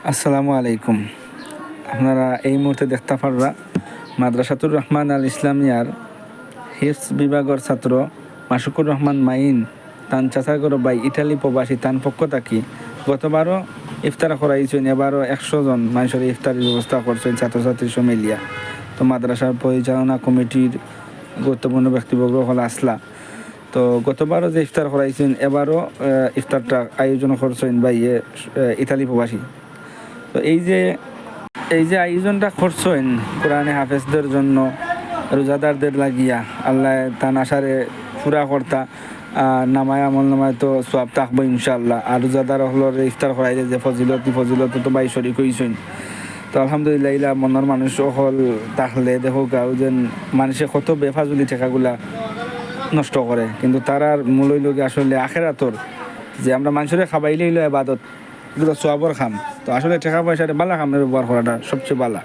আসসালামু আলাইকুম। আপনারা এই মুহূর্তে দেখতে পাররা মাদ্রাসাতুর রহমান আল ইসলামিয়ার হিফজ বিভাগের ছাত্র মাসুকুর রহমান মাইন তান চাচাগর বাই ইটালি প্রবাসী তান পক্ষ থাকি গতবারও ইফতার করাইছেন, এবারও 100 জন মানুষের ইফতারের ব্যবস্থা করছেন ছাত্রছাত্রী সমিলিয়া। তো মাদ্রাসার পরিচালনা কমিটির গুরুত্বপূর্ণ ব্যক্তিবর্গ হল আসলা। তো গতবারও যে ইফতার করাইছেন এবারও ইফতারটা আয়োজন করছেন বাই ইতালি প্রবাসী। তো এই যে আয়োজনটা করছেন কোরআনে হাফেজদের জন্য, রোজাদারদের লাগিয়া আল্লাহ তান আশারে পুরা কর্তা নামায় আমল নামায় তো সব থাকবো ইনশাআল্লাহ। আর রোজাদার হলর ইফতার করাইলে যে ফজিলত তো বাই শরিক হইছেন। তো আলহামদুলিল্লাহ ইলা মনের মানুষ হল তাহলে দেখো গাও যেন মানুষে কত বেফাজুলি টেকাগুলা নষ্ট করে, কিন্তু তারার মূলই লোক আসলে আখেরাতর যে আমরা মানুষের খাবাইলে হইলো এবাদত, এগুলো সবর খাম। তো আসলে টাকা পয়সাটা বালা খামে ব্যবহার করাটা সবচেয়ে বালা।